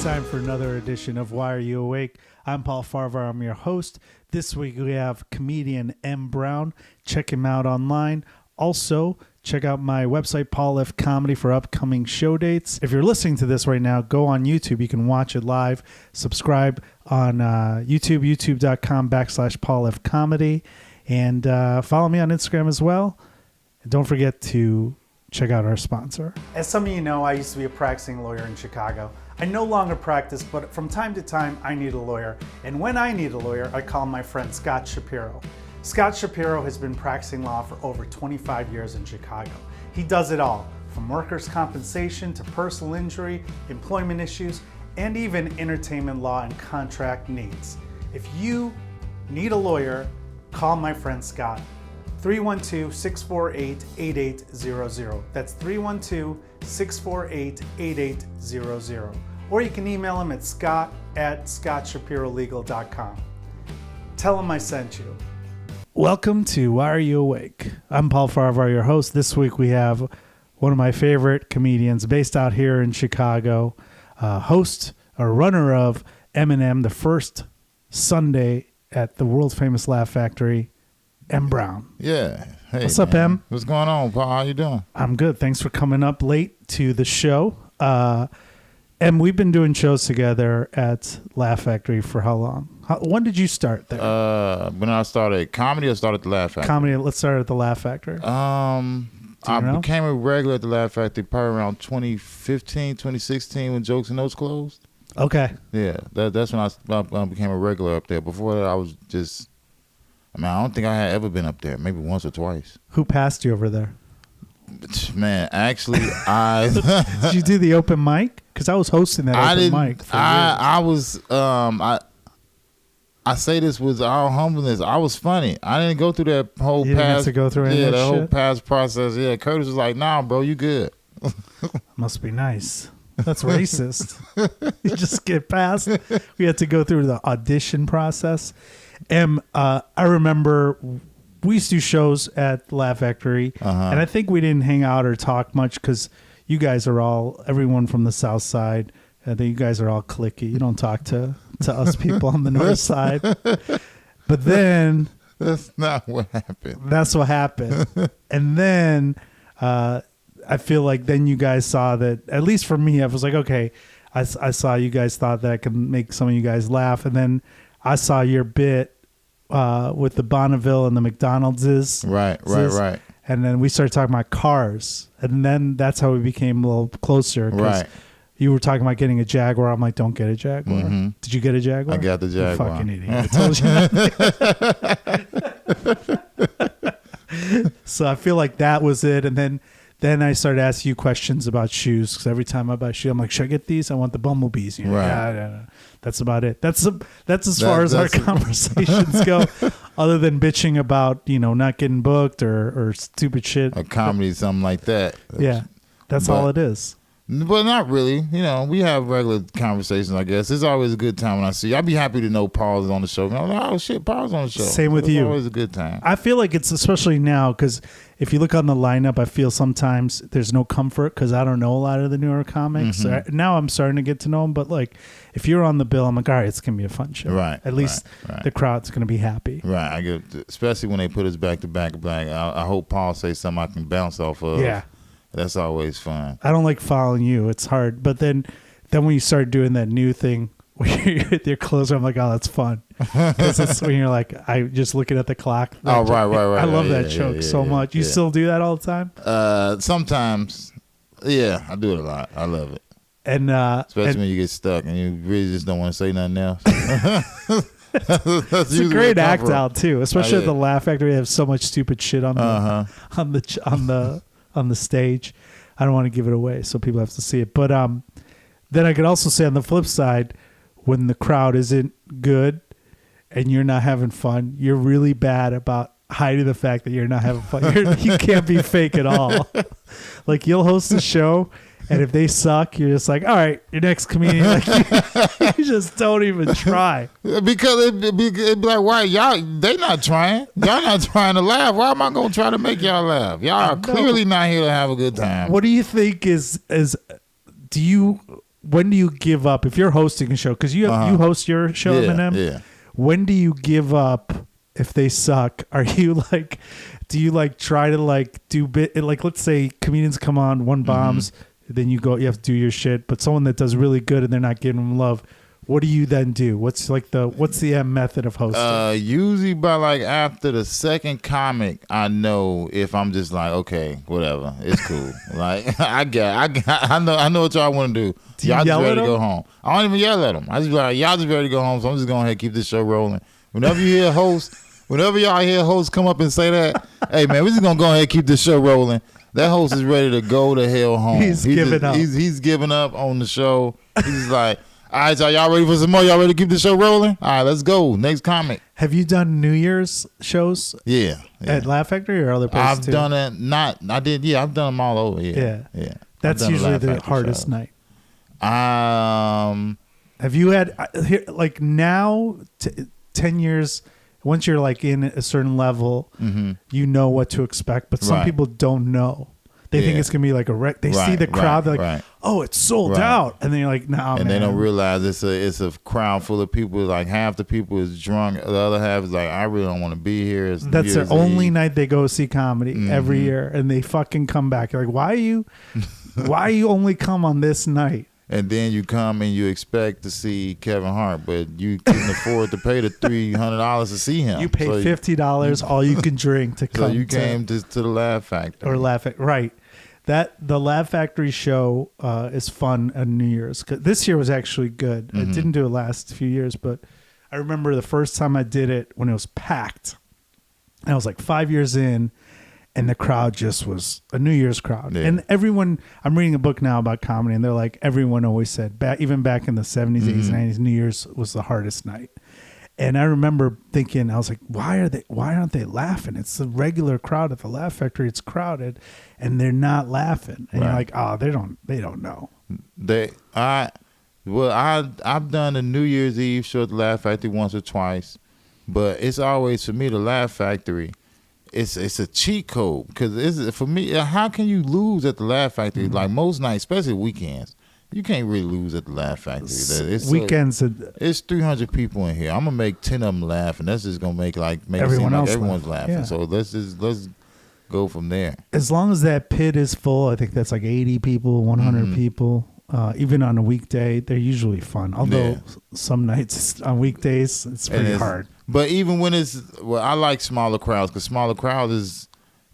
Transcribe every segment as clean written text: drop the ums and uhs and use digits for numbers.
time for another edition of Why Are You Awake? I'm Paul Farahvar. I'm your host. This week we have comedian M. Brown. Check him out online. Also, check out my website, Paul F. Comedy, for upcoming show dates. If you're listening to this right now, go on YouTube. You can watch it live. Subscribe on YouTube, youtube.com/Paul F. Comedy. And follow me on Instagram as well. And don't forget to check out our sponsor. As some of you know, I used to be a practicing lawyer in Chicago. I no longer practice, but from time to time, I need a lawyer. And when I need a lawyer, I call my friend Scott Shapiro. Scott Shapiro has been practicing law for over 25 years in Chicago. He does it all, from workers' compensation to personal injury, employment issues, and even entertainment law and contract needs. If you need a lawyer, call my friend Scott. 312-648-8800. That's 312-648-8800. Or you can email him at scott@scottshapirolegal.com. Tell him I sent you. Welcome to Why Are You Awake? I'm Paul Farahvar, your host. This week we have one of my favorite comedians based out here in Chicago, host or runner of M&M, the first Sunday at the world famous Laugh Factory, M. Brown. Yeah. Hey, what's up, M? What's going on, Paul? How you doing? I'm good. Thanks for coming up late to the show. M, we've been doing shows together at Laugh Factory for how long? When did you start there? When I started comedy, I started at the Laugh Factory. Comedy. Let's start at the Laugh Factory. I became a regular at the Laugh Factory probably around 2015, 2016 when Jokes and Notes closed. Okay. Yeah, that's when I became a regular up there. Before that, I was just... I don't think I had ever been up there. Maybe once or twice. Who passed you over there? Man, actually, Did you do the open mic? Because I was hosting that open mic for years. I say this with all humbleness. I was funny. I didn't go through that whole you didn't have to go through any of that whole shit? past process. Yeah, Curtis was like, "Nah, bro, you good." Must be nice. That's racist. You just get past. We had to go through the audition process. And I remember we used to do shows at Laugh Factory, and I think we didn't hang out or talk much because you guys are all, everyone from the South Side, I think you guys are all cliquey. You don't talk to us people on the North Side. But then... That's not what happened. That's what happened. And then I feel like then you guys saw that, at least for me, I was like, okay, I saw you guys thought that I could make some of you guys laugh. And then I saw your bit with the Bonneville and the McDonald's. Right. And then we started talking about cars. And then that's how we became a little closer. Right. You were talking about getting a Jaguar. I'm like, don't get a Jaguar. Mm-hmm. Did you get a Jaguar? I got the Jaguar. You fucking idiot. I told you that. So I feel like that was it. And then I started asking you questions about shoes, because every time I buy a shoe, I'm like, should I get these? I want the bumblebees. You know? Right. Yeah. That's about it. That's as far as our conversations go, other than bitching about, not getting booked or stupid shit. A comedy, something like that. Yeah, that's all it is. But not really. We have regular conversations, I guess. It's always a good time when I see you. I'd be happy to know Paul's on the show. I'm like, oh, shit, Paul's on the show. Same with you. It's always a good time. I feel like it's especially now because if you look on the lineup, I feel sometimes there's no comfort because I don't know a lot of the newer comics. Mm-hmm. Now I'm starting to get to know them. But like if you're on the bill, I'm like, all right, it's going to be a fun show. Right. At least the crowd's going to be happy. Right. I get, especially when they put us back to back. I hope Paul says something I can bounce off of. Yeah. That's always fun. I don't like following you. It's hard. But then when you start doing that new thing where you're with your closer, I'm like, oh, that's fun. Because it's when you're like, I just looking at the clock. Oh, right. I love that joke so much. You still do that all the time? Sometimes. Yeah, I do it a lot. I love it. And especially when you get stuck and you really just don't want to say nothing else. It's a great act out too, especially at the Laugh Factory. They have so much stupid shit on the stage. I don't want to give it away, so people have to see it. But then I could also say on the flip side, when the crowd isn't good and you're not having fun, you're really bad about hiding the fact that you're not having fun. You can't be fake at all. Like you'll host a show, and if they suck, you're just like, all right, your next comedian. Like you just don't even try. Because it'd be like, why y'all? They not trying. Y'all not trying to laugh. Why am I gonna try to make y'all laugh? Y'all are clearly not here to have a good time. What do you think is? Do you when do you give up if you're hosting a show? Because you host your show, Eminem. Yeah. When do you give up if they suck? Are you like, do you like try to like do bit like let's say comedians come on, one bombs, then you go, you have to do your shit. But someone that does really good and they're not giving them love, what do you then do? What's the method of hosting? Usually by like after the second comic, I know if I'm just like, okay, whatever, it's cool. Like I know what y'all want to do. Y'all just ready to go home. I don't even yell at them. I just be like, y'all just ready to go home. So I'm just going ahead and keep this show rolling. Whenever y'all hear hosts come up and say that, hey man, we're just gonna go ahead and keep this show rolling. That host is ready to go to hell home. He's giving up. He's giving up on the show. He's like, all right, so y'all ready for some more? Y'all ready to keep the show rolling? All right, let's go. Next comic. Have you done New Year's shows? Yeah. At Laugh Factory or other places I've too? done it. I've done them all over. Yeah. That's usually the hardest night. Have you had like now 10 years? Once you're like in a certain level, you know what to expect. But some people don't know. They think it's gonna be like a wreck. They see the crowd. They're like, "Oh, it's sold out," and then you're like, "No." And they don't realize it's a crowd full of people. Like half the people is drunk, the other half is like, "I really don't want to be here." That's their only night they go see comedy every year, and they fucking come back. You're like, why you only come on this night? And then you come and you expect to see Kevin Hart, but you couldn't afford to pay the $300 to see him. You pay $50 all you can drink to come. So you came to the Laugh Factory. Or Laugh Factory, right. The Laugh Factory show is fun on New Year's. This year was actually good. I didn't do it last few years, but I remember the first time I did it when it was packed. And I was like 5 years in, and the crowd just was a New Year's crowd. Yeah. And everyone, I'm reading a book now about comedy, and they're like, everyone always said, even back in the 70s, 80s, 90s, New Year's was the hardest night. And I remember thinking, I was like, why aren't they laughing? It's the regular crowd at the Laugh Factory. It's crowded, and they're not laughing. And you're like, oh, they don't know. I've done a New Year's Eve show at the Laugh Factory once or twice, but it's always, for me, the Laugh Factory, it's a cheat code, because for me, how can you lose at the Laugh Factory? Like most nights, especially weekends, you can't really lose at the Laugh Factory. Weekends, it's 300 people in here. I'm gonna make 10 of them laugh, and that's just gonna make everyone's laughing. Yeah. So let's go from there. As long as that pit is full, I think that's like 80 people, 100 people. Even on a weekday, they're usually fun. Although some nights on weekdays, it's pretty hard. But even when I like smaller crowds, because smaller crowds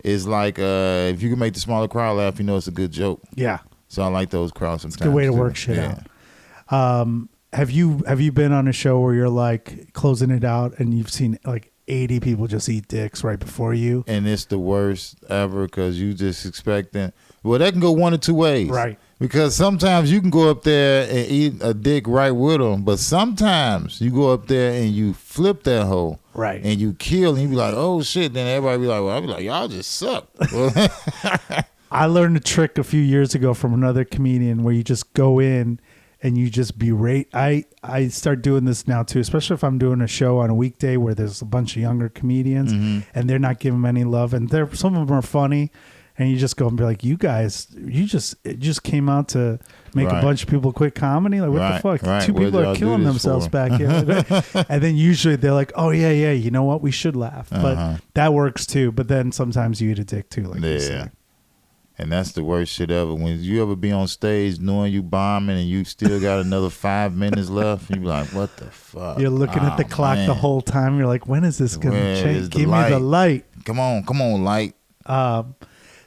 is like if you can make the smaller crowd laugh, you know it's a good joke. Yeah. So I like those crowds sometimes. It's a good way to work shit out. Have you been on a show where you're like closing it out and you've seen like 80 people just eat dicks right before you? And it's the worst ever, because you just expecting. Well, that can go one of two ways. Right. Because sometimes you can go up there and eat a dick right with them, but sometimes you go up there and you flip that hoe. Right. And you kill, and you be like, oh shit. Then everybody be like, well, I be like, y'all just suck. I learned a trick a few years ago from another comedian where you just go in and you just berate. I start doing this now too, especially if I'm doing a show on a weekday where there's a bunch of younger comedians and they're not giving them any love, and some of them are funny. And you just go and be like, you guys, it just came out to make a bunch of people quit comedy? Like, what the fuck? Right. Two people are killing themselves back here. And then usually they're like, oh, yeah, you know what? We should laugh. But that works too. But then sometimes you eat a dick too, like you said. And that's the worst shit ever. When you ever be on stage knowing you bombing and you still got another 5 minutes left, you be like, what the fuck? You're looking at the clock the whole time. You're like, when is this going to change? Give me the light. Come on, light.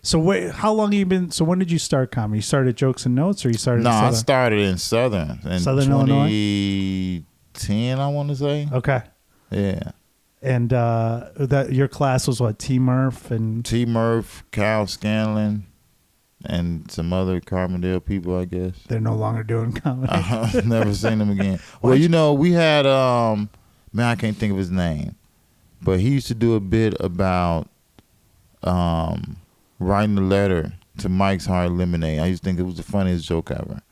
So how long have you been? So when did you start comedy? You started at Jokes and Notes, or you started? No, I started in Southern Illinois, 2010. I want to say. Okay. Yeah. And that your class was what? T. Murph, Cal Scanlon, and some other Carbondale people, I guess. They're no longer doing comedy. I've never seen them again. Well, we had man, I can't think of his name, but he used to do a bit about writing a letter to Mike's Hard Lemonade. I used to think it was the funniest joke ever.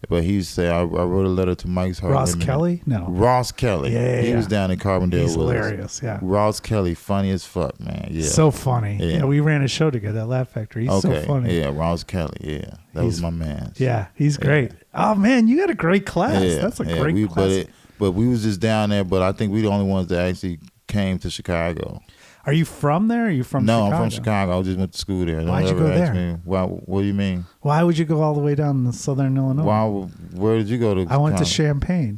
But he used to say, I wrote a letter to Mike's heart. Ross Kelly? No. Ross Kelly. Yeah. He was down in Carbondale. He's with hilarious, us. yeah. Ross Kelly, funny as fuck, man. Yeah. So funny. Yeah. Yeah, we ran a show together at Laugh Factory. He's so funny. Yeah, Ross Kelly. Yeah. That was my man. Yeah, he's great. Oh, man, you got a great class. Yeah. That's a great class. But we was just down there, but I think we the only ones that actually came to Chicago. Are you from there? Or are you from Chicago? No, I'm from Chicago. I just went to school there. Why'd you go there? What do you mean? Why would you go all the way down to Southern Illinois? Where did you go to? I went to Champaign.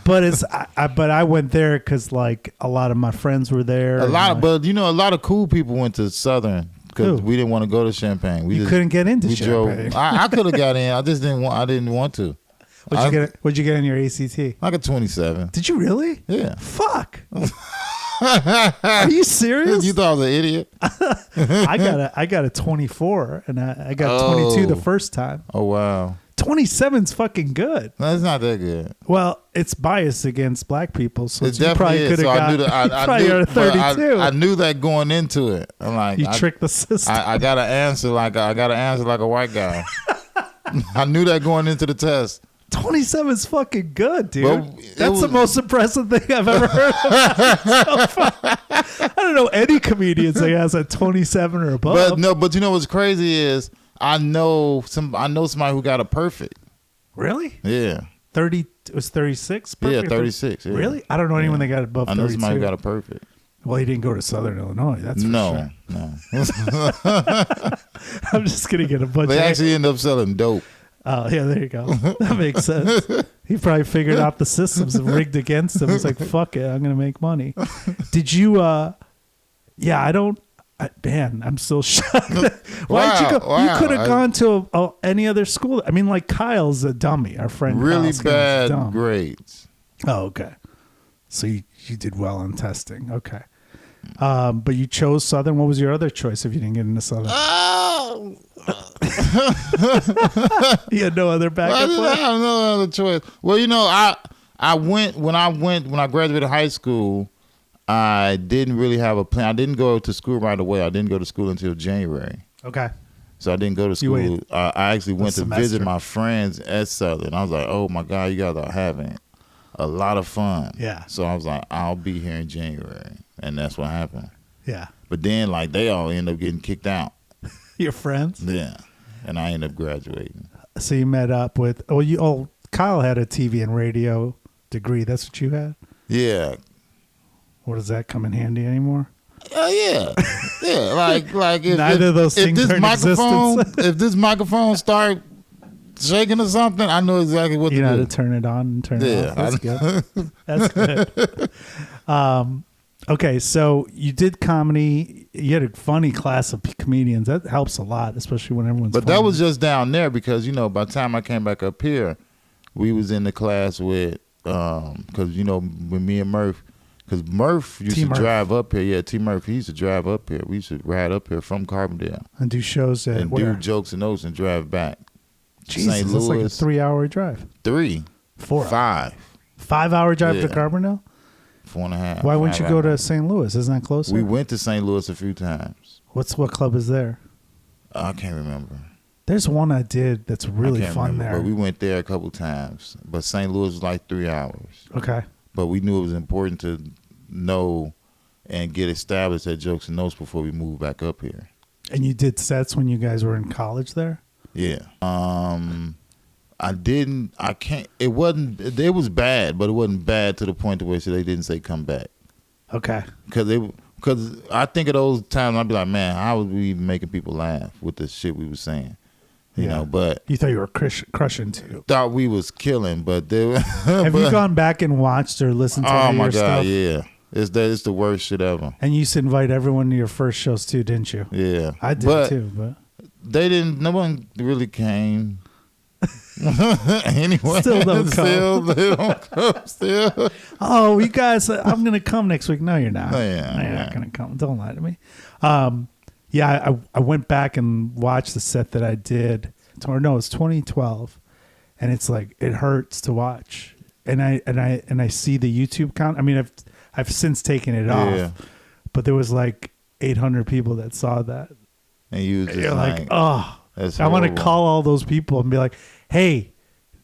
But I went there because like a lot of my friends were there. But a lot of cool people went to Southern because we didn't want to go to Champaign. You couldn't get into Champaign. I could have got in. I just didn't want. I didn't want to. What'd you get in your ACT? Like a 27. Did you really? Yeah. Fuck. Are you serious? You thought I was an idiot? I got a 24 and I got 22 the first time. Oh wow. 27's fucking good. No, it's not that good. Well, it's biased against black people, so it you probably could have got a 32. I knew that going into it. I'm like, you tricked the system. I got to answer like a white guy. I knew that going into the test. 27 is fucking good, dude. That's the most impressive thing I've ever heard of. I don't know any comedians that has a 27 or above. But you know what's crazy is I know somebody who got a perfect. Really? Yeah. 30 it was 36? Yeah, 36. Yeah. Really? I don't know anyone that got above 32. I know somebody who got a perfect. Well, he didn't go to Southern Illinois. That's for sure. No. I'm just gonna get a bunch. They actually end up selling dope. Oh, yeah, there you go. That makes sense. He probably figured out the systems and rigged against him. He's like, fuck it, I'm going to make money. Did you, I'm still shocked. Why'd you go? Wow. You could have gone to any other school. I mean, like Kyle's a dummy, our friend. Really bad grades. Oh, okay. So you did well on testing. Okay. But you chose Southern. What was your other choice if you didn't get into Southern? You had no other backup plan? I have no other choice. Well, when I graduated high school, I didn't really have a plan. I didn't go to school right away. I didn't go to school until January. Okay. So I didn't go to school. I actually went to visit my friends at Southern. I was like, oh my God, you guys are having a lot of fun. Yeah. So I was like, I'll be here in January. And that's what happened. Yeah. But then like they all end up getting kicked out. Your friends? Yeah. And I ended up graduating. So you met up with Kyle had a TV and radio degree. That's what you had? Yeah. Or does that come in handy anymore? Yeah. Like if neither of those things are in existence. If this microphone start shaking or something, I know exactly what to do. You know how to turn it on and turn it off. That's good. That's good. Okay, so you did comedy. You had a funny class of comedians. That helps a lot, especially when everyone's funny. That was just down there because, by the time I came back up here, we was in the class with, because, with me and Murph, because Murph used to drive up here. Yeah, T. Murph, he used to drive up here. We used to ride up here from Carbondale. And do shows and do jokes and notes and drive back. Jesus, St. Louis. That's like a 3-hour drive. 3. 4. 5. 5-hour drive to Carbondale? 4.5. Why wouldn't you go to St. Louis? Isn't that closer? We went to St. Louis a few times. What club is there? I can't remember. There's one I did that's really fun there. But we went there a couple times. But St. Louis was like 3 hours. Okay. But we knew it was important to know and get established at Jokes and Notes before we moved back up here. And you did sets when you guys were in college there? Yeah. It was bad, but it wasn't bad to the point to where they didn't say come back. Okay. Because I think of those times, I'd be like, man, how was we even making people laugh with the shit we was saying? You know, but... You thought you were crushing too. Thought we was killing, but... Have you gone back and watched or listened to any of your stuff? Oh, my God, yeah. It's the worst shit ever. And you used to invite everyone to your first shows too, didn't you? Yeah. I did too, but... No one really came... Anyway, still don't come. They don't come. Still. Oh, you guys! I'm gonna come next week. No, you're not. Oh, yeah, no, you're not gonna come. Don't lie to me. I went back and watched the set that I did. It's 2012, and it's like it hurts to watch. And I see the YouTube count. I mean, I've since taken it off, but there was like 800 people that saw that. And you're like, oh. I want to call all those people and be like, hey,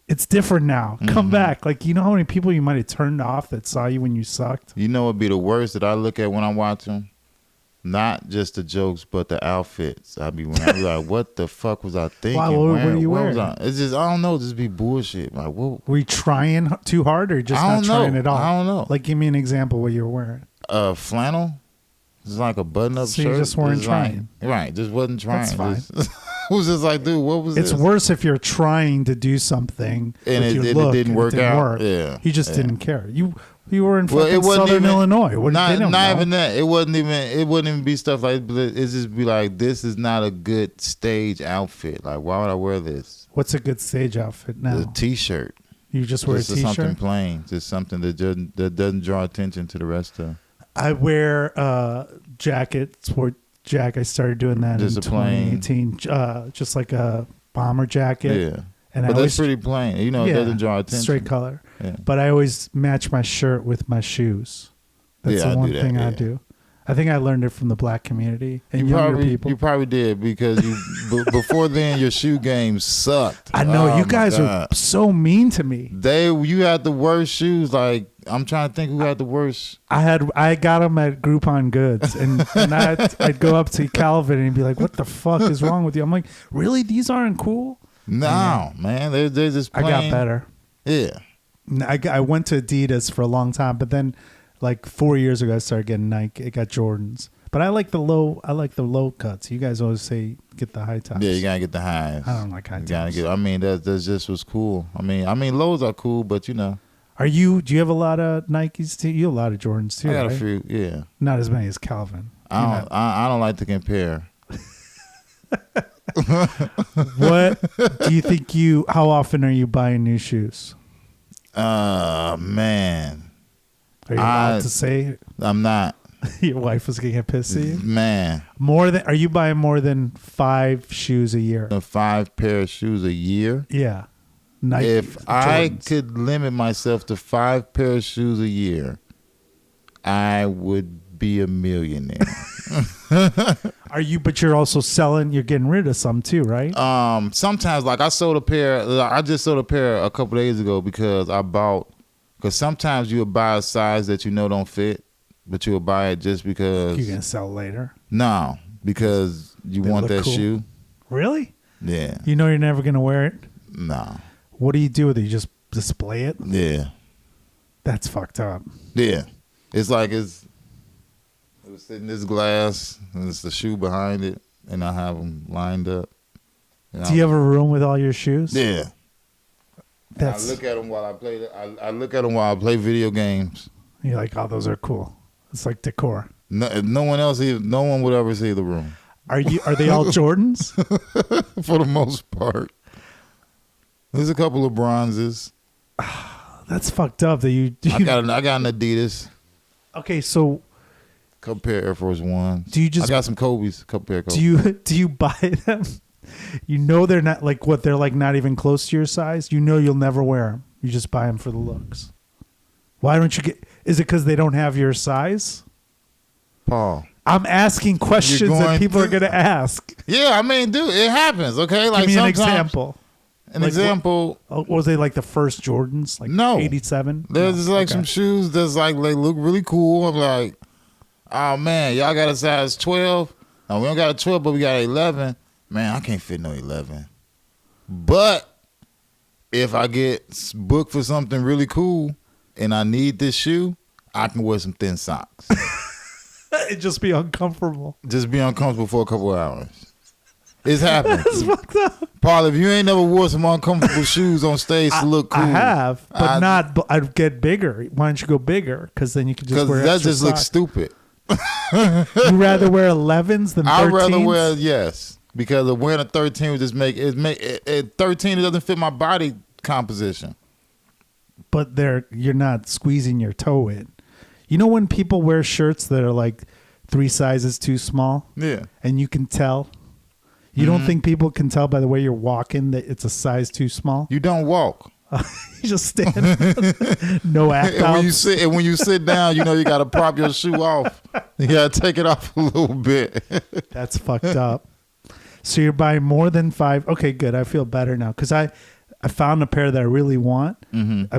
it's different now. Come back. Like, you know how many people you might have turned off that saw you when you sucked? You know what would be the worst that I look at when I watch them? Not just the jokes, but the outfits. I'd be like, what the fuck was I thinking? Wow, what are you wearing? It's just, I don't know, just be bullshit. Like, whoa. Were you trying too hard or just not trying at all? I don't know. Like, give me an example of what you're wearing. Flannel. It's like a button-up shirt. So you just weren't trying. Like, right, just wasn't trying. That's fine. It was just like, dude, what was this? It's worse if you're trying to do something and it didn't work out. Yeah. You just didn't care. You were in fucking Southern Illinois. Not even that. It wouldn't even be stuff like, it's just be like, this is not a good stage outfit. Like, why would I wear this? What's a good stage outfit now? A t-shirt. You just wear a t-shirt? Something plain. Just something that doesn't draw attention to the rest of. I wear jacket, sport jacket. I started doing that in 2018. Just like a bomber jacket. Yeah. But that's pretty plain. You know, it doesn't draw attention. Straight color. Yeah. But I always match my shirt with my shoes. That's the one thing I do. I think I learned it from the black community and younger people. You probably did because before then your shoe game sucked. I know you guys are so mean to me. You had the worst shoes. Like, I'm trying to think who had the worst. I got them at Groupon Goods and I'd go up to Calvin and he'd be like, "What the fuck is wrong with you?" I'm like, "Really? These aren't cool?" No, man. They're just plain. I got better. Yeah. I went to Adidas for a long time, but then like 4 years ago I started getting Nike. I got Jordans. But I like the low cuts. You guys always say get the high tops. Yeah, you gotta get the highs. I don't like high tops. I mean that's just what's cool. I mean lows are cool, but you know. Do you have a lot of Nikes too? You have a lot of Jordans too. I got right? a few, yeah. Not as many as Calvin. I don't like to compare. What do you think how often are you buying new shoes? Man. Are you allowed to say? I'm not. Your wife was gonna get pissed at you? Man. Are you buying more than 5 shoes a year? 5 pair of shoes a year? Yeah. Nike, if Jordans. I could limit myself to 5 pair of shoes a year, I would be a millionaire. But you're also selling, you're getting rid of some too, right? Sometimes, like I just sold a pair a couple days ago because sometimes you'll buy a size that you know don't fit, but you'll buy it just because. You're going to sell later? No, because you want that cool. shoe. Really? Yeah. You know you're never going to wear it? No. What do you do with it? You just display it? Yeah. That's fucked up. Yeah. It's like it was sitting in this glass, and it's the shoe behind it, and I have them lined up. Do you have a room with all your shoes? Yeah. I look at them while I play. I look at them while I play video games. You're like, oh, those are cool. It's like decor. No one would ever see the room. Are they all Jordans? For the most part. There's a couple of bronzes. That's fucked up. I got an Adidas. Okay, so couple pair of Air Force Ones. I got some Kobe's. Couple pair of Kobe's. Do you buy them? You know they're not like what they're like. Not even close to your size. You know you'll never wear them. You just buy them for the looks. Why don't you get? Is it because they don't have your size? Paul, I'm asking questions that people are going to ask. Yeah, I mean, dude, it happens. Okay, like give me an example. Example. Was they like the first Jordans? Like no, 87. There's some shoes that's like they look really cool. I'm like, oh man, y'all got a size 12. No, we don't got a 12, but we got an 11. Man, I can't fit no 11. But if I get booked for something really cool and I need this shoe, I can wear some thin socks. It'd just be uncomfortable. Just be uncomfortable for a couple of hours. It's happening. That's fucked up. Paul, if you ain't never wore some uncomfortable shoes on stage to look cool. I have, but I'd get bigger. Why don't you go bigger? Because then you could just wear extra that just looks stupid. You rather wear 11s than 13s? I'd rather wear, yes. Because of wearing a 13 would just make 13, it doesn't fit my body composition. But you're not squeezing your toe in. You know when people wear shirts that are like 3 sizes too small? Yeah. And you can tell? You don't think people can tell by the way you're walking that it's a size too small? You don't walk. You just stand. No act outs. And when you sit down, you know you got to prop your shoe off. You got to take it off a little bit. That's fucked up. So you're buying more than 5. Okay, good. I feel better now because I I found a pair that I really want.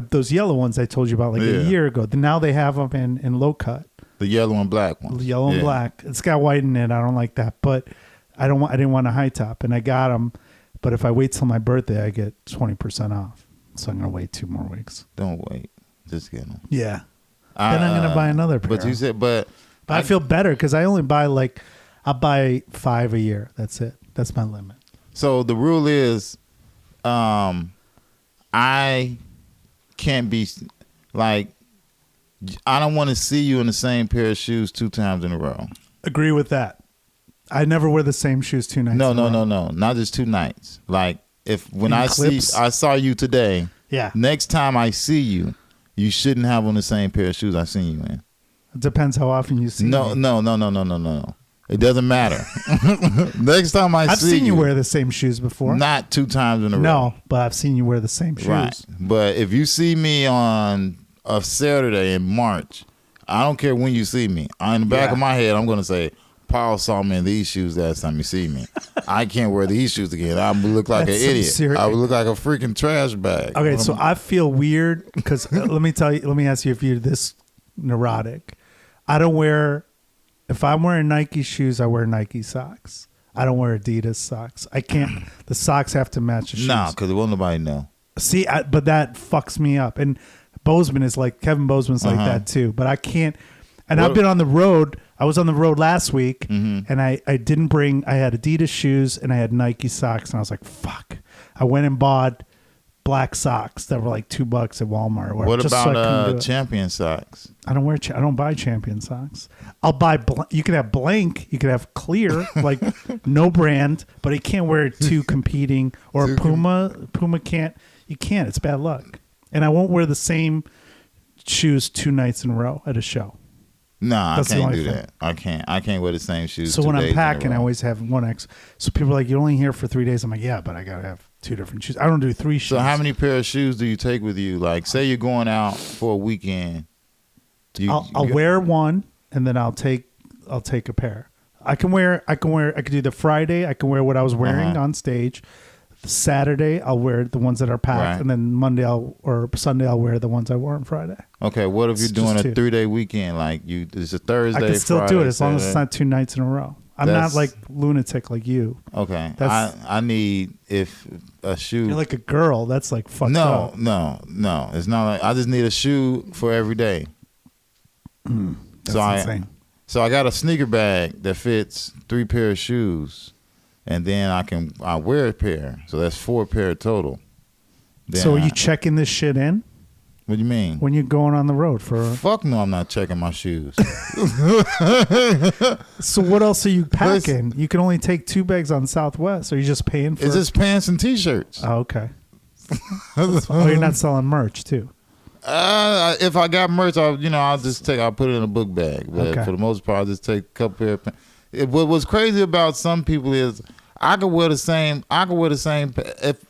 Those yellow ones I told you about a year ago. Now they have them in low cut. The yellow and black ones. Yellow and black. It's got white in it. I don't like that, but I didn't want a high top, and I got them. But if I wait till my birthday, I get 20% off. So I'm gonna wait 2 more weeks. Don't wait. Just get them. Yeah. Then I'm gonna buy another pair. But you said, but I feel better because I only buy I'll buy 5 a year. That's it. That's my limit. So the rule is, I can't be I don't want to see you in the same pair of shoes 2 times in a row. Agree with that. I never wear the same shoes 2 nights. No, not just 2 nights. When I saw you today. Yeah. Next time I see you, you shouldn't have on the same pair of shoes I seen you in. It depends how often you see me. No. It doesn't matter. Next time I've seen you wear the same shoes before. Not 2 times in a row. No, but I've seen you wear the same shoes. Right. But if you see me on a Saturday in March, I don't care when you see me. In the back of my head, I'm going to say, Paul saw me in these shoes last time you see me. I can't wear these shoes again. I would look like an idiot. I would look like a freaking trash bag. Okay, so I feel weird because let me ask you if you're this neurotic. If I'm wearing Nike shoes, I wear Nike socks. I don't wear Adidas socks. I can't. The socks have to match the shoes. No, because won't nobody know. See, but that fucks me up. And Kevin Bozeman's like that too. But I can't. And I've been on the road. I was on the road last week, and I didn't bring. I had Adidas shoes and I had Nike socks, and I was like, "Fuck!" I went and bought black socks that were like $2 at Walmart. Or what about Champion socks? I don't buy Champion socks. I'll buy. You could have blank. You could have clear, like no brand, but you can't wear 2 competing. Or Puma. Puma can't. You can't. It's bad luck. And I won't wear the same shoes 2 nights in a row at a show. Nah, I can't do that. I can't wear the same shoes. So when I'm packing, I always have 1 X. So people are like, "You're only here for 3 days." I'm like, "Yeah, but I gotta have 2 different shoes. I don't do 3 shoes." So how many pair of shoes do you take with you? Like, say you're going out for a weekend. I'll wear 1, and then I'll take a pair. I can do the Friday. I can wear what I was wearing on stage. Saturday I'll wear the ones that are packed, and then Sunday I'll wear the ones I wore on Friday. Okay, what if you're doing a 3-day weekend? Like it's a Thursday. I can still Friday, do it as Saturday. long as it's not 2 nights in a row. I'm not like lunatic like you. Okay, I need if a shoe. You're like a girl. That's like fucked up. No. It's not like I just need a shoe for every day. That's insane. So I got a sneaker bag that fits 3 pair of shoes. And then I wear a pair. So that's 4 pair total. Then so are you checking this shit in? What do you mean? When you're going on the road for... Fuck no, I'm not checking my shoes. So what else are you packing? You can only take 2 bags on Southwest. Are you just paying for... It's just pants and T-shirts. Oh, okay. You're not selling merch too? If I got merch, I'll put it in a book bag. But for the most part, I'll just take a couple pair of pants. What was crazy about some people is I could wear the same. If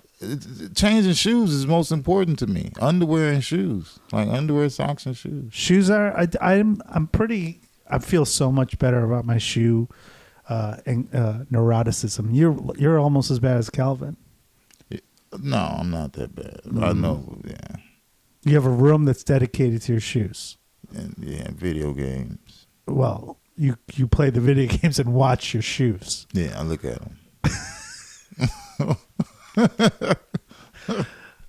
changing shoes is most important to me. Underwear and shoes, like underwear, socks, and shoes. Shoes are. I'm pretty. I feel so much better about my shoe and neuroticism. You're almost as bad as Calvin. No, I'm not that bad. I know. Yeah. You have a room that's dedicated to your shoes. And video games. Well. You play the video games and watch your shoes. Yeah, I look at them.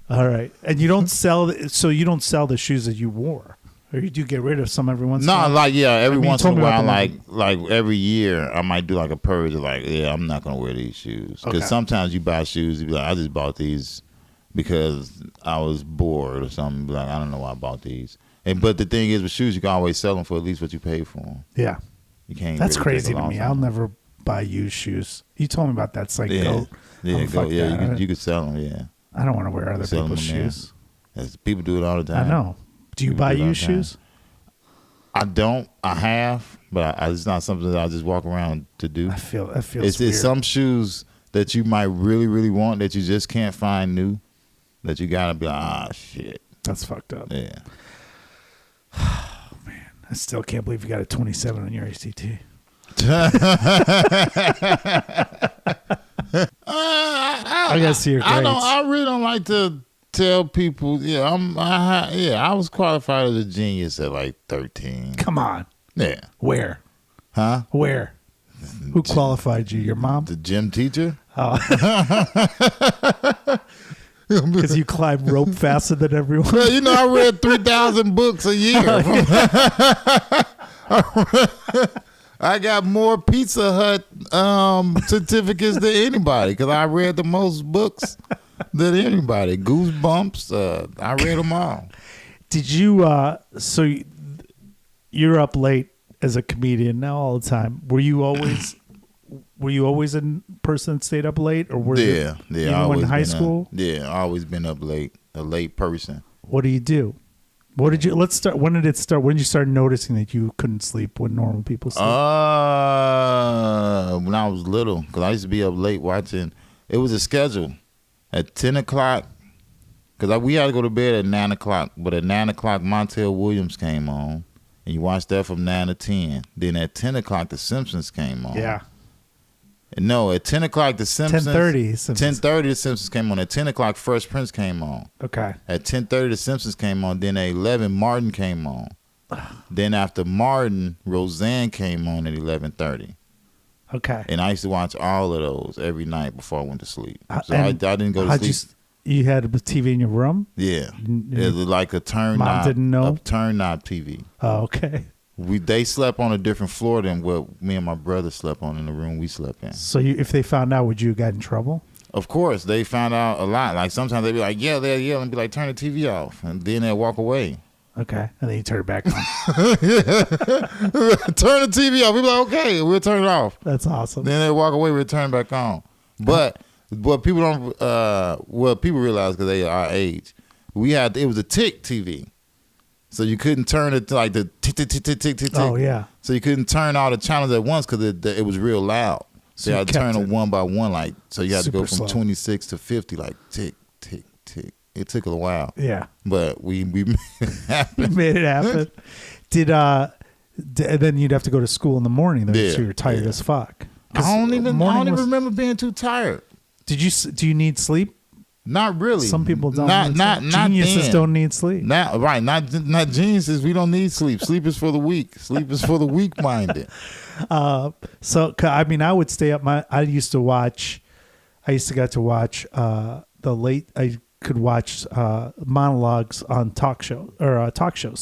All right, and you don't sell. So you don't sell the shoes that you wore, or you do get rid of some every once. in a while? Every once in a while, like every year, I might do like a purge. I'm not gonna wear these shoes because sometimes you buy shoes, you be like, I just bought these because I was bored or something. Be like, I don't know why I bought these. But the thing is, with shoes, you can always sell them for at least what you paid for them. Yeah. You can't. That's crazy to me. I'll never buy used shoes. You told me about that. It's like goat. Yeah, goat. Yeah, you could sell them. Yeah. I don't want to wear other people's shoes. People do it all the time. I know. Do you buy used shoes? I don't. I have, but it's not something that I just walk around to do. That feels weird. It's some shoes that you might really, really want that you just can't find new. That you gotta be like, shit. That's fucked up. Yeah. Oh, man. I still can't believe you got a 27 on your ACT. I gotta see your grades. I really don't like to tell people. Yeah, I was qualified as a genius at like 13. Come on. Yeah. Where? Huh? Where? Who qualified you? Your mom? The gym teacher. Oh. Because you climb rope faster than everyone. Well, you know, I read 3,000 books a year. I got more Pizza Hut certificates than anybody because I read the most books than anybody. Goosebumps. I read them all. Did you? So you're up late as a comedian now all the time. Were you always a person that stayed up late, or were you even in high school? I always been up late, a late person. What do you do? What did you? Let's start. When did it start? When did you start noticing that you couldn't sleep when normal people sleep? When I was little, because I used to be up late watching. It was a schedule at 10 o'clock, because we had to go to bed at 9 o'clock. But at 9 o'clock, Montel Williams came on, and you watched that from 9 to 10. Then at 10 o'clock, The Simpsons came on. Yeah. No, at 10 o'clock, The Simpsons. 10:30. 10:30, The Simpsons came on. At 10 o'clock, Fresh Prince came on. Okay. At 10:30, The Simpsons came on. Then at 11, Martin came on. Then after Martin, Roseanne came on at 11:30. Okay. And I used to watch all of those every night before I went to sleep. So I didn't go to sleep. You had a TV in your room? Yeah. It was like a turn Mom knob. didn't know? A turn knob TV. Oh, okay. They slept on a different floor than what me and my brother slept on in the room we slept in. So if they found out, would you have got in trouble? Of course, they found out a lot. Like sometimes they'd be like, yeah, they'll yell and be like, turn the TV off. And then they'll walk away. Okay. And then you turn it back on. Turn the TV off. We'd be like, okay, we'll turn it off. That's awesome. Then they walk away, we'll turn it back on. But what people don't, what people realize because they are our age, it was a tick TV. So you couldn't turn it to like the tick, tick, tick, tick, tick, tick. Oh, yeah. So you couldn't turn all the channels at once because it was real loud. So you had to turn them one by one, like, so you had to go from slow. 26 to 50, like tick, tick, tick. It took a while. Yeah. But we made it happen. We made it happen. And then you'd have to go to school in the morning, though, so you're tired as fuck. I don't even remember being too tired. Do you need sleep? Not really. Some people don't. Not geniuses then. don't need sleep. Not geniuses. We don't need sleep. Sleep is for the weak. Sleep is for the weak-minded. So I mean, I would stay up. I used to get to watch I could watch monologues on talk shows.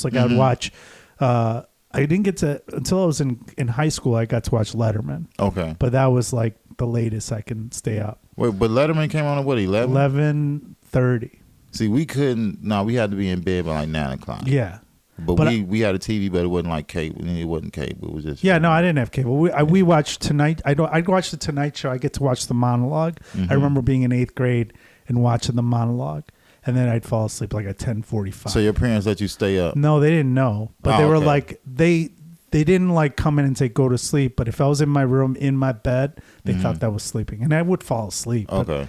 Like I would watch. I didn't get to until I was in high school. I got to watch Letterman. Okay, but that was like the latest I can stay up. Wait, but Letterman came on at what, 11? 11:30. See, we couldn't. No, we had to be in bed by like 9 o'clock. Yeah, but we had a TV, but it wasn't like cable. It wasn't cable. It was just no, I didn't have cable. We watched Tonight. I'd watch the Tonight Show. I get to watch the monologue. Mm-hmm. I remember being in 8th grade and watching the monologue, and then I'd fall asleep like at 10:45. So your parents let you stay up? No, they didn't know, but they were like They didn't like come in and say go to sleep, but if I was in my room in my bed, they thought that was sleeping, and I would fall asleep. Okay.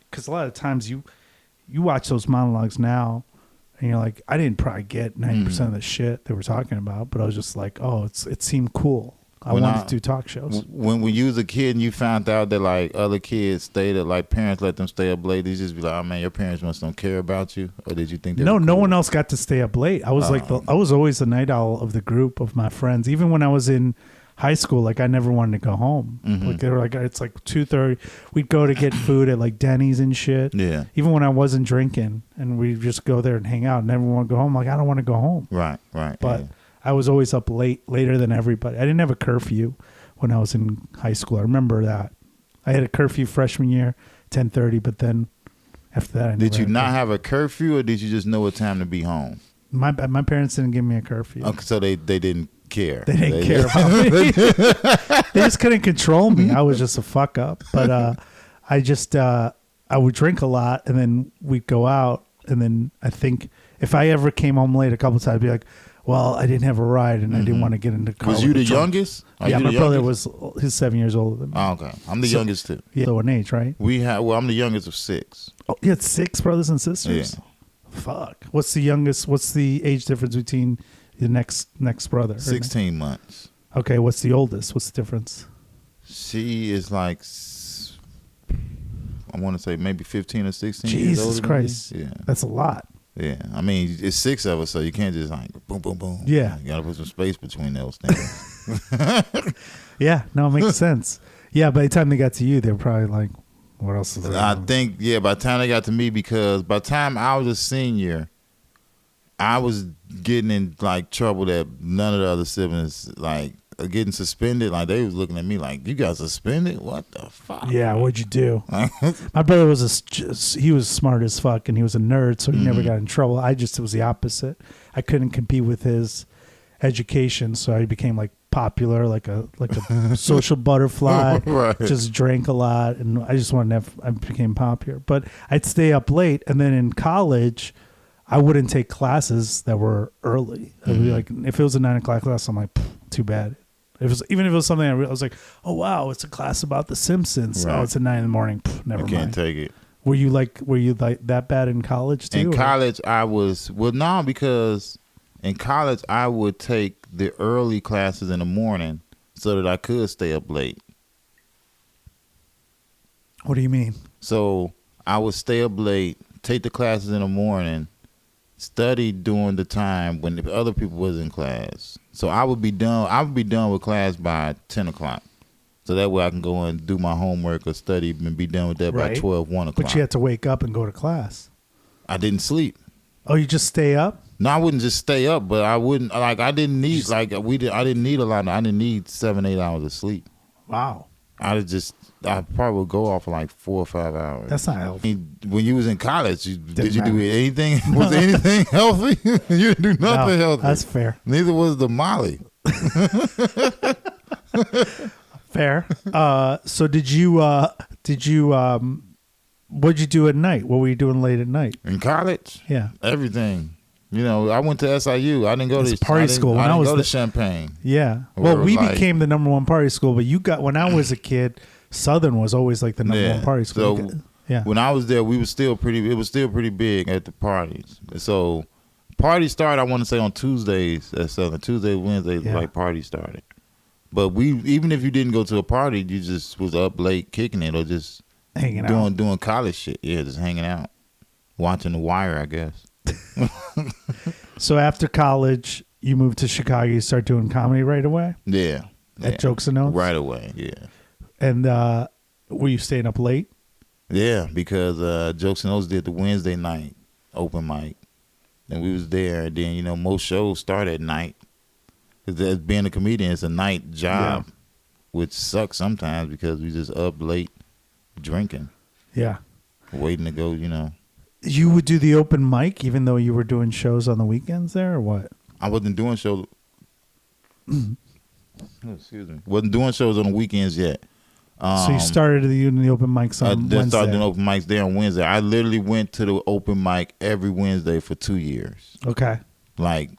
Because a lot of times you watch those monologues now, and you're like, I didn't probably get 90% of the shit they were talking about, but I was just like, oh, it seemed cool. I wanted to do talk shows. When you was a kid and you found out that like other kids stayed up, like parents let them stay up late, did you just be like, oh man, your parents must don't care about you? Or did you think no one else got to stay up late. I was I was always the night owl of the group of my friends. Even when I was in high school, like I never wanted to go home. Mm-hmm. Like they were like, it's like 2:30. We'd go to get food at like Denny's and shit. Yeah. Even when I wasn't drinking, and we'd just go there and hang out and never want to go home. Like I don't want to go home. Right. But I was always up later than everybody. I didn't have a curfew when I was in high school. I remember that. I had a curfew freshman year, 10:30, but then after that, did you not have a curfew, or did you just know what time to be home? My parents didn't give me a curfew. Okay, so they didn't care. They didn't care about me. They just couldn't control me. I was just a fuck up. But I would drink a lot, and then we'd go out, and then I think if I ever came home late a couple times, I'd be like, well, I didn't have a ride, and I didn't want to get into car. Was you the youngest? Yeah, my brother he's 7 years older than me. Oh, okay. I'm the youngest too. Yeah, so in age, right? I'm the youngest of 6. Oh, you had 6 brothers and sisters? Yeah. Fuck. What's the youngest? What's the age difference between your next brother? 16 months. Okay, what's the oldest? What's the difference? She is like I want to say maybe 15 or 16 years older. Jesus Christ. Yeah. That's a lot. Yeah. I mean, it's 6 of us, so you can't just like boom, boom, boom. Yeah. You got to put some space between those things. Yeah. No, it makes sense. Yeah. By the time they got to you, they were probably like, what else is there? I think, by the time they got to me, because by the time I was a senior, I was getting in like trouble that none of the other siblings like are getting suspended. Like they was looking at me like, "You got suspended? What the fuck?" Yeah, what'd you do? My brother was he was smart as fuck and he was a nerd, so he never got in trouble. It was the opposite. I couldn't compete with his education, so I became like popular, like a social butterfly. Right. Just drank a lot, and I just wanted to I became popular. But I'd stay up late, and then in college, I wouldn't take classes that were early. I'd be like, if it was a 9 o'clock class, I'm like, too bad. Even if it was something I was like, oh wow, it's a class about The Simpsons. Right. Oh, it's at 9 in the morning. Never mind. Can't take it. Were you like that bad in college too? In college, I was because in college I would take the early classes in the morning so that I could stay up late. What do you mean? So I would stay up late, take the classes in the morning, study during the time when the other people was in class. So I would be done with class by 10 o'clock. So that way I can go and do my homework or study and be done with that by 12, 1 o'clock. But you had to wake up and go to class. I didn't sleep. Oh, you just stay up? No, I wouldn't just stay up, but I wouldn't I didn't need I didn't need a lot. I didn't need 7-8 hours of sleep. Wow. I probably would go off for like 4 or 5 hours. That's not healthy. When you was in college, did you do anything? Was anything healthy? You didn't do nothing healthy. That's fair. Neither was the Molly. Fair. So what'd you do at night? What were you doing late at night? In college? Yeah. Everything. I went to SIU. I didn't go to party school. I didn't go to Champaign. Yeah. Well, we became the number one party school, but when I was a kid, Southern was always like the number one party school. So when I was there, it was still pretty big at the parties. So party started, I want to say, on Tuesdays at Southern. Tuesday, Wednesday, like party started. But even if you didn't go to a party, you just was up late kicking it or just hanging out, doing college shit. Yeah, just hanging out, watching The Wire, I guess. So after college, you moved to Chicago. You start doing comedy right away. Yeah. At Jokes and Notes. Right away. Yeah. And were you staying up late? Yeah, because Jokes and Notes did the Wednesday night open mic, and we was there. And then most shows start at night. Because being a comedian, it's a night job, which sucks sometimes because we just up late drinking. Yeah. Waiting to go, You would do the open mic even though you were doing shows on the weekends there, or what? I wasn't doing shows. Excuse me. Wasn't doing shows on the weekends yet. So you started doing the open mics on Wednesday? I started doing open mics there on Wednesday. I literally went to the open mic every Wednesday for 2 years. Okay. Like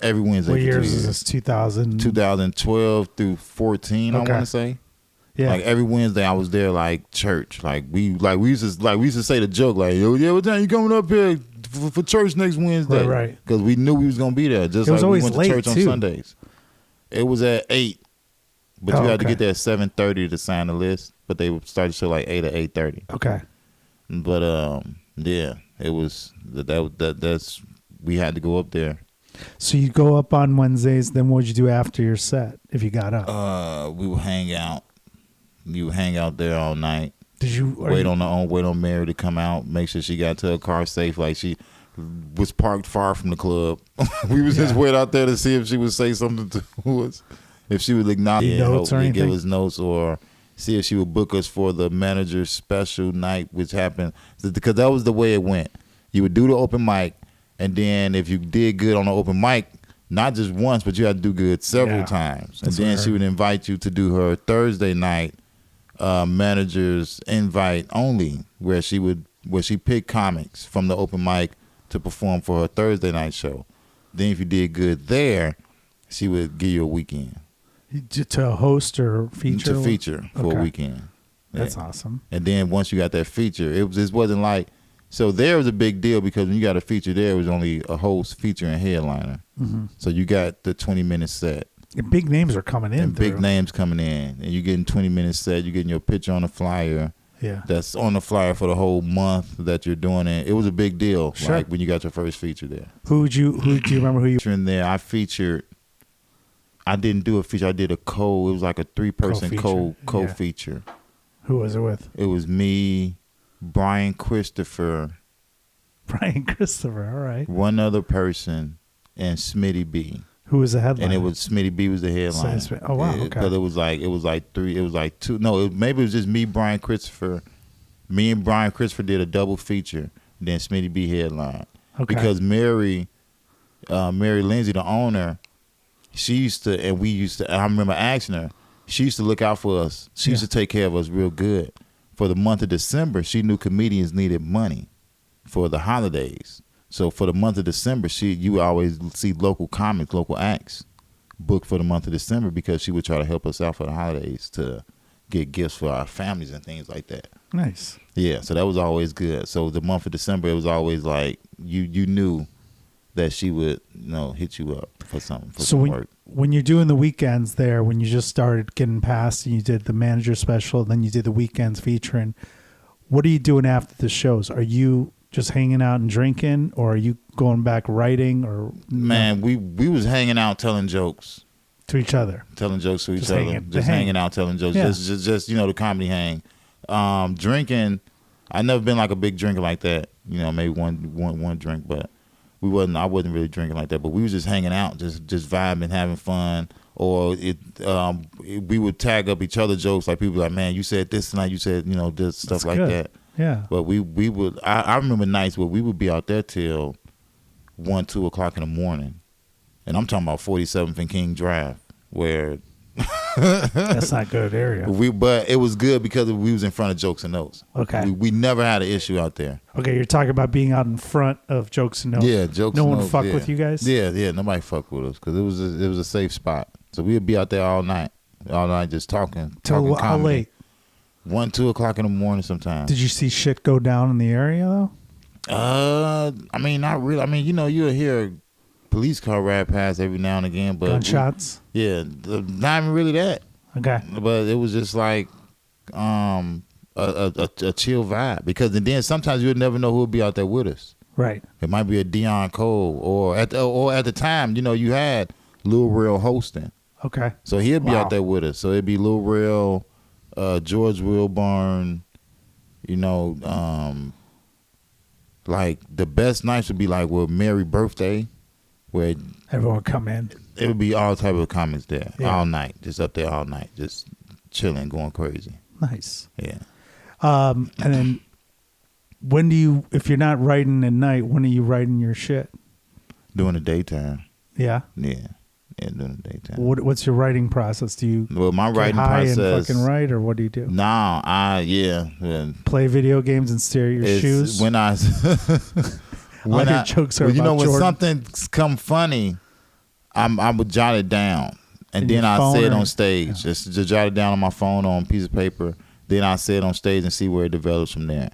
every Wednesday. What for years 2 years. is this? 2012 through 14. Okay. I want to say. Yeah. Like every Wednesday I was there like church. We used to say the joke like, yo, yeah, what time you coming up here for church next Wednesday? Right. Because we knew we was gonna be there. Just it was like always we went late to church too. on Sundays. It was at 8. But you had to get there at 7:30 to sign the list. But they started the show like 8 or 8:30. Okay. But yeah, it was that's we had to go up there. So you go up on Wednesdays. Then what'd you do after your set if you got up? We would hang out. You would hang out there all night. Did you wait on Mary to come out? Make sure she got to her car safe. Like she was parked far from the club. We was just wait out there to see if she would say something to us. If she would acknowledge notes or anything? Give us notes or see if she would book us for the manager's special night, which happened because that was the way it went. You would do the open mic, and then if you did good on the open mic, not just once, but you had to do good several times. And then she would invite you to do her Thursday night manager's invite only, where she picked comics from the open mic to perform for her Thursday night show. Then if you did good there, she would give you a weekend. To host or feature? To feature for a weekend. That's awesome. And then once you got that feature, it wasn't like, so there was a big deal because when you got a feature there, it was only a host, feature, and headliner. Mm-hmm. So you got the 20-minute set. And big names are coming in. And big names coming in. And you're getting 20-minute set. You're getting your picture on the flyer. Yeah. That's on the flyer for the whole month that you're doing it. It was a big deal, Sure. like when you got your first feature there. Who do you remember who you in there? I didn't do a feature. I did a co. It was like a 3-person co-feature. Who was it with? It was me, Brian Christopher, all right. one other person, and Smitty B. Who was the headline? And it was Smitty B was the headline. Oh wow, okay. Because it was like two. No, maybe it was just me, Brian Christopher. Me and Brian Christopher did a double feature. Then Smitty B headline. Okay. Because Mary Lindsay, the owner, she used to, and we used to. I remember asking her. She used to look out for us. She used to take care of us real good. For the month of December, she knew comedians needed money for the holidays. So for the month of December, you always see local comics, local acts booked for the month of December because she would try to help us out for the holidays to get gifts for our families and things like that. Nice. Yeah, so that was always good. So the month of December, it was always like you knew that she would hit you up for something. When you're doing the weekends there, when you just started getting past and you did the manager special, then you did the weekends featuring, what are you doing after the shows? Are you just hanging out and drinking, or are you going back writing? Or man, we was hanging out telling jokes to each other, hanging out telling jokes, just the comedy hang. Drinking, I never been like a big drinker like that. Maybe one drink, but I wasn't really drinking like that. But we was just hanging out, just vibing, having fun. Or we would tag up each other jokes, like people like, man, you said this tonight, you said this stuff. That's like good. That. Yeah. But we would. I remember nights where we would be out there till 1, 2 o'clock in the morning, and I'm talking about 47th and King Drive, where that's not a good area. But it was good because we was in front of Jokes and Notes. Okay. We never had an issue out there. Okay, you're talking about being out in front of Jokes and Notes. Yeah, Jokes. No and one Notes, fuck with you guys. Yeah, nobody fuck with us because it was a safe spot. So we would be out there all night just talking. Till how late? 1, 2 o'clock in the morning sometimes. Did you see shit go down in the area though? I mean, not really. I mean, you'll hear a police car ride past every now and again, but gunshots. Yeah, not even really that. Okay. But it was just like a chill vibe because then sometimes you'll never know who'll be out there with us. Right. It might be a Dion Cole or at the time, you had Lil Real hosting. Okay. So he'll be out there with us. So it'd be Lil Real, George Wilburn, like the best nights would be like Mary birthday, where everyone come in. It would be all type of comics there all night, just up there all night, just chilling, going crazy. Nice. Yeah. And then when do you, if you're not writing at night, when are you writing your shit? During the daytime. Yeah. Yeah. Yeah, during the daytime. What's your writing process? Do you my writing high process and fucking write, or what do you do? No, play video games and stare at your shoes. When I when your jokes are about when Jordan. something's come funny, I would jot it down, and then I say it on stage. Just jot it down on my phone on a piece of paper. Then I say it on stage and see where it develops from there.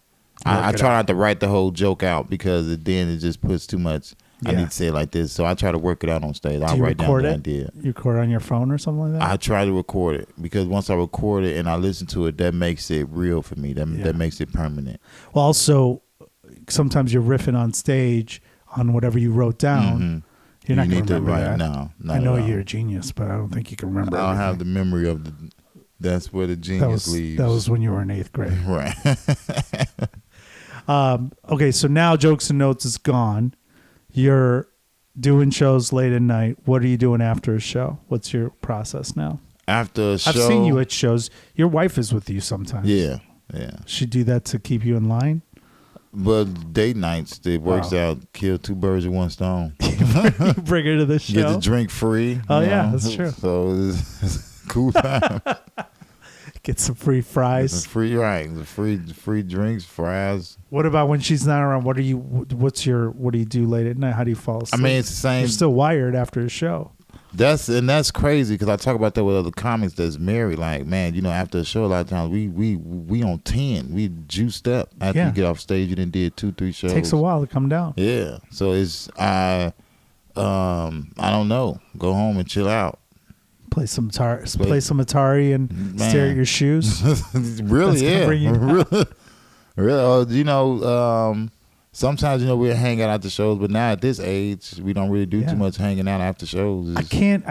I try not to write the whole joke out because then it just puts too much. I need to say it like this, so I try to work it out on stage. I'll write down the idea. You record on your phone or something like that? I try to record it because once I record it and I listen to it, that makes it real for me. That makes it permanent. Well, also, sometimes you're riffing on stage on whatever you wrote down. Mm-hmm. You're not going to remember that. No, I know you're a genius, but I don't think you can remember. I don't have the memory of that's where the genius leaves. That was when you were in 8th grade. Right. Okay, so now Jokes and Notes is gone. You're doing shows late at night. What are you doing after a show? What's your process now? After a show, I've seen you at shows. Your wife is with you sometimes. Yeah. She do that to keep you in line? But date nights, it works out. Kill 2 birds with 1 stone. You bring her to the show. Get to drink free. Oh, yeah, that's true. So it's cool time. Get some free fries. Some free drinks, fries. What about when she's not around? What do you do late at night? How do you fall asleep? I mean, it's the same. You're still wired after a show. That's crazy because I talk about that with other comics that's married. Like, man, after a show, a lot of times we on 10. We juiced up after you get off stage. You done did 2-3 shows. It takes a while to come down. Yeah, so it's I don't know. Go home and chill out. Play some Atari and stare at your shoes. Really, yeah. Really. Sometimes we'll hang out after shows, but now at this age, we don't really do too much hanging out after shows. I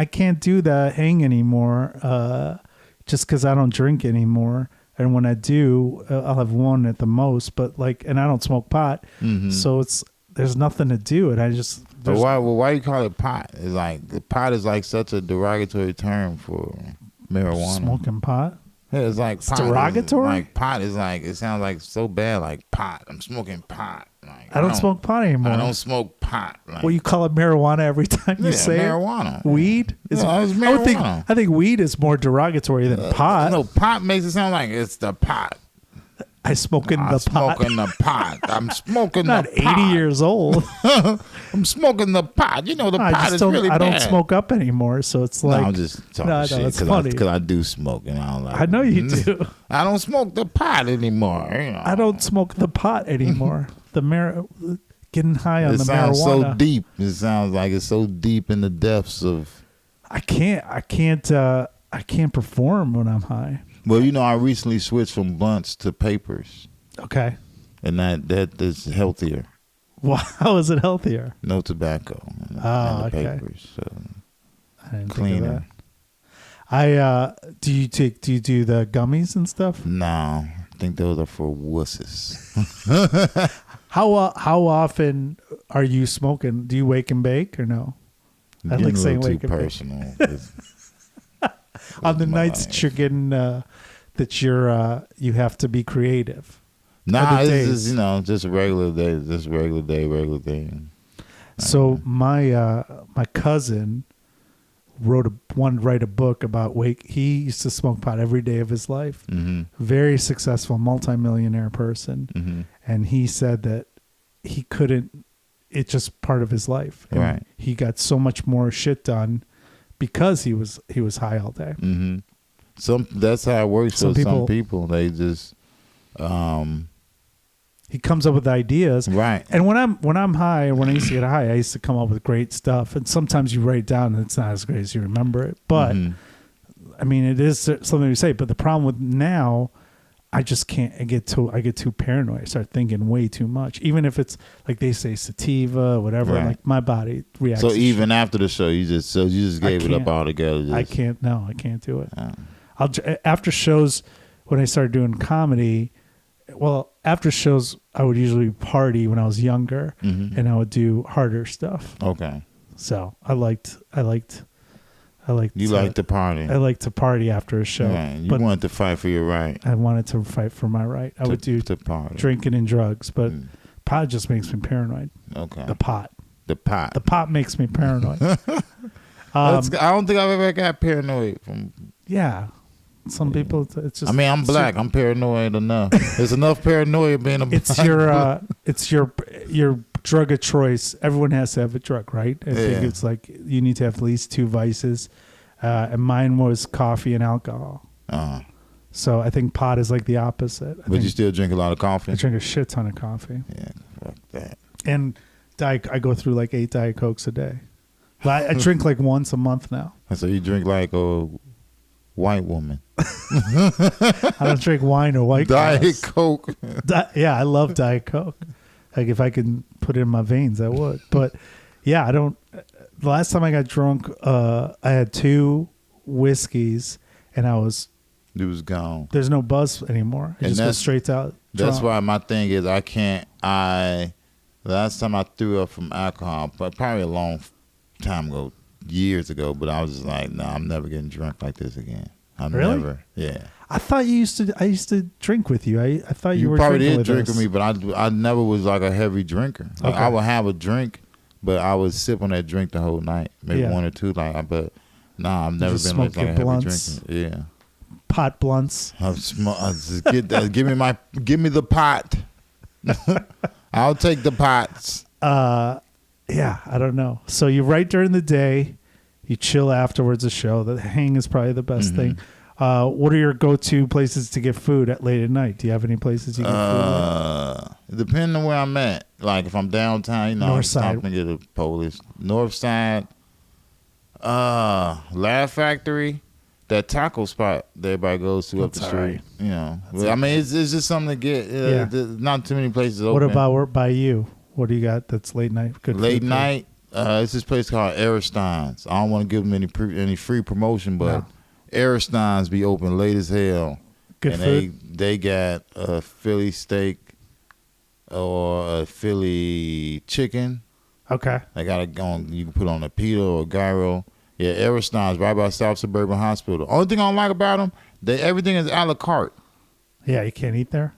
can't do the hang anymore, just because I don't drink anymore. And when I do, I'll have one at the most. But and I don't smoke pot, so there's nothing to do. And I just. But why do you call it pot? It's the pot is such a derogatory term for marijuana. Smoking pot? Yeah, it's pot derogatory? Pot is it sounds so bad, pot. I'm smoking pot. I don't smoke pot anymore. I don't smoke pot. Well, you call it marijuana every time you say marijuana. It? Weed? It's marijuana. I think weed is more derogatory than pot. No, pot makes it sound like it's the pot. I'm smoking the pot. I'm smoking Not the pot. 80 years old. I'm smoking the pot. The pot is really bad. I don't smoke up anymore, so it's like. No, I'm just talking shit. It's funny. Because I do smoke, and I don't like I know you do. I don't smoke the pot anymore. I don't smoke the pot anymore. Getting high on the marijuana. It sounds so deep. It sounds like it's so deep in the depths of. I can't perform when I'm high. Well, I recently switched from blunts to papers. Okay. And that is healthier. Well, how is it healthier? No tobacco. In the papers. So I didn't cleaner. Think of that. Do you do the gummies and stuff? No, I think those are for wusses. How often are you smoking? Do you wake and bake or no? I like saying wake and personal. On the nights that you're getting you have to be creative. Nah, it's just just a regular day, regular thing. So my cousin wanted to write a book about he used to smoke pot every day of his life. Mm-hmm. Very successful multimillionaire person. Mm-hmm. And he said that he couldn't, it's just part of his life. And right. He got so much more shit done because he was high all day. Mm-hmm. That's how it works for some people. They just he comes up with ideas. Right. And when I'm high, when I used to get high, I used to come up with great stuff. And sometimes you write it down and it's not as great as you remember it. But I mean, it is something you say. But the problem with now, I just can't. I get too paranoid. I start thinking way too much. Even if it's like they say sativa, whatever. Right. Like my body reacts. So even after the show, you just gave it up altogether. I can't. No, I can't do it. After shows, when I started doing comedy, well, after shows, I would usually party when I was younger, and I would do harder stuff. Okay. So I liked. You like to party. I like to party after a show. Right. You wanted to fight for your right. I wanted to fight for my right. I would do party. Drinking and drugs, but pot just makes me paranoid. Okay. The pot. The pot makes me paranoid. I don't think I've ever got paranoid from. Yeah. Some people, it's just. I mean, I'm black. I'm paranoid enough. There's enough paranoia being a black. It's your drug of choice. Everyone has to have a drug, right? I think it's like you need to have at least 2 vices. And mine was coffee and alcohol. So I think pot is like the opposite. But you still drink a lot of coffee? I drink a shit ton of coffee. Yeah, fuck that. And I go through like 8 Diet Cokes a day. But I drink like once a month now. So you drink like a white woman. I don't drink wine or white Diet Coke. Yeah, I love Diet Coke. Like if I can put it in my veins, I would. But yeah, I don't. The last time I got drunk, I had 2 whiskeys, and it was gone. There's no buzz anymore. It just goes straight out. That's why my thing is I can't. Last time I threw up from alcohol, but probably a long time ago, years ago. But I was just like, no, I'm never getting drunk like this again. Really? Never. Yeah. I thought you used to. I used to drink with you. I thought you were probably drinking did with drink us. with me, but I never was like a heavy drinker. Like, I would have a drink, but I would sip on that drink the whole night, maybe 1 or 2. But nah, I've never been like a heavy drinker. Yeah. Pot blunts. Give me the pot. I'll take the pots. Yeah, I don't know. So you write during the day, you chill afterwards a show. The hang is probably the best thing. What are your go-to places to get food at late at night? Do you have any places you get food? Depending on where I'm at. Like if I'm downtown, North I'm stopping to get a Polish. North side. Laugh Factory, that taco spot that everybody goes to up the street. Right. You know, I mean, it's just something to get. Not too many places open. What about by you? What do you got that's late night? Good late night. It's this place called Ernst's. I don't want to give them any free promotion, but Ernst's be open late as hell. Good and food. They got a Philly steak or a Philly chicken. Okay. They got it on. You can put on a pita or a gyro. Yeah, Ernst's right by South Suburban Hospital. Only thing I don't like about them, everything is a la carte. Yeah, you can't eat there?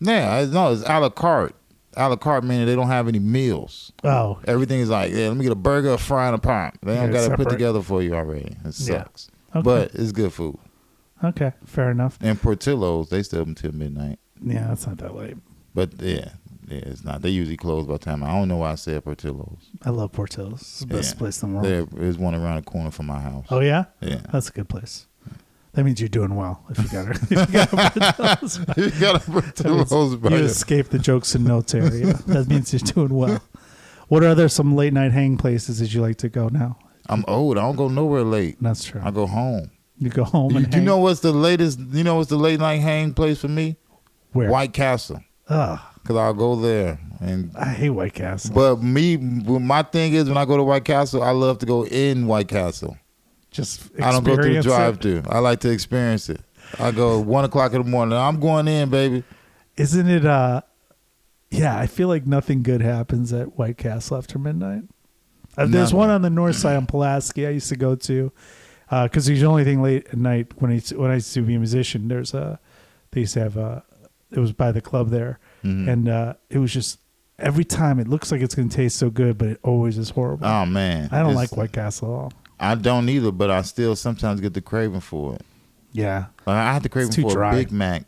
Yeah, no, it's a la carte. A la carte meaning they don't have any meals. Oh. Everything is like, let me get a burger, a fry, and a pint. They don't got to put together for you already. It sucks. Okay. But it's good food. Okay, fair enough. And Portillo's, they stay open until midnight. Yeah, that's not that late. But yeah, it's not. They usually close by the time. I don't know why I said Portillo's. I love Portillo's. It's the best place in the world. There's one around the corner from my house. Oh, yeah? Yeah. That's a good place. That means you're doing well if you got a Portillo's. You got a Portillo's. You escaped the jokes and notes area. That means you're doing well. What are there some late night hang places that you like to go now? I'm old. I don't go nowhere late. That's true. I go home. You go home and hang. You know what's the latest? You know what's the late night hang place for me? Where? White Castle. Ugh. Because I'll go there. And I hate White Castle. But my thing is when I go to White Castle, I love to go in White Castle. Just I don't go through the drive-thru. I like to experience it. I go 1 o'clock in the morning. I'm going in, baby. Isn't it? Yeah, I feel like nothing good happens at White Castle after midnight. There's one on the north side on Pulaski I used to go to because it's the only thing late at night when I used to be a musician. They used to have it was by the club there, and it was just every time it looks like it's going to taste so good, but it always is horrible. Oh man, I don't like White Castle at all. I don't either, but I still sometimes get the craving for it. Yeah, I had the craving for dry. a Big Mac,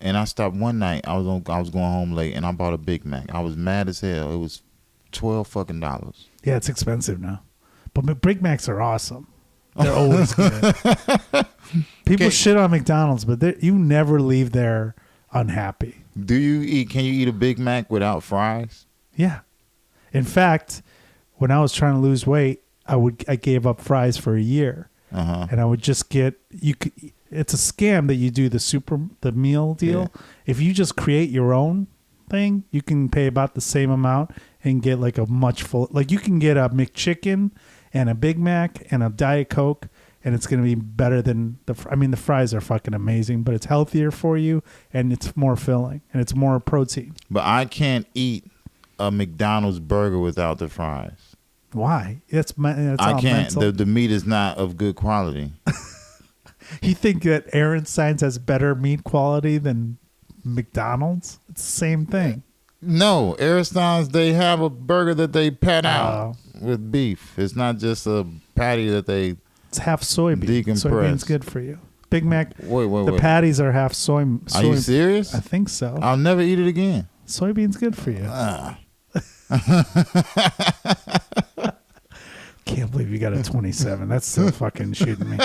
and I stopped one night. I was going home late, and I bought a Big Mac. I was mad as hell. It was $12 fucking. Yeah, it's expensive now, but Big Macs are awesome. They're always good. People shit on McDonald's, but you never leave there unhappy. Can you eat a Big Mac without fries? Yeah. In fact, when I was trying to lose weight, I gave up fries for a year. And I would just get it's a scam that you do the meal deal. Yeah. If you just create your own thing, you can pay about the same amount and get like a much full, like you can get a McChicken and a Big Mac and a Diet Coke, and it's going to be better than the fries are fucking amazing, but it's healthier for you and it's more filling and it's more protein. But I can't eat a McDonald's burger without the fries. Why? That's I can't. The meat is not of good quality. You think that Ernst has better meat quality than McDonald's? It's the same thing. No, Ernst's, they have a burger that they pat out with beef. It's not just a patty that they. It's half soybean. Decompress. Soybean's good for you. Big Mac. Wait. The patties are half soy. Are you serious? I think so. I'll never eat it again. Soybean's good for you. Can't believe you got a 27. That's still fucking shooting me.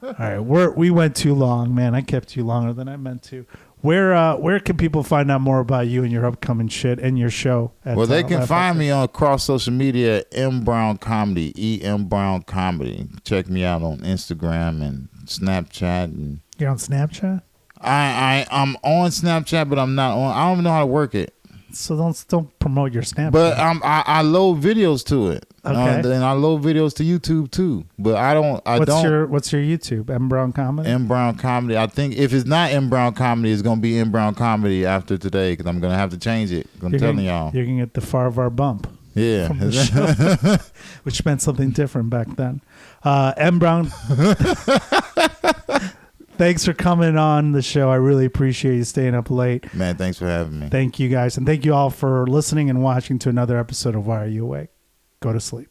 All right, we went too long, man. I kept you longer than I meant to. Where can people find out more about you and your upcoming shit and your show? Well, they can find me on across social media at M Brown Comedy, EM Brown Comedy. Check me out on Instagram and Snapchat. And you're on Snapchat? I'm on Snapchat, but I'm not on. I don't know how to work it. So don't promote your Snapchat. But I load videos to it. Okay. And I load videos to YouTube too. But I don't. What's your YouTube? M Brown Comedy. M Brown Comedy. I think if it's not M Brown Comedy, it's gonna be M Brown Comedy after today because I'm gonna have to change it. I'm telling y'all. You're gonna get the Farahvar bump. Yeah. From the show, which meant something different back then. M Brown. Thanks for coming on the show. I really appreciate you staying up late. Man, thanks for having me. Thank you guys. And thank you all for listening and watching to another episode of Why Are You Awake? Go to sleep.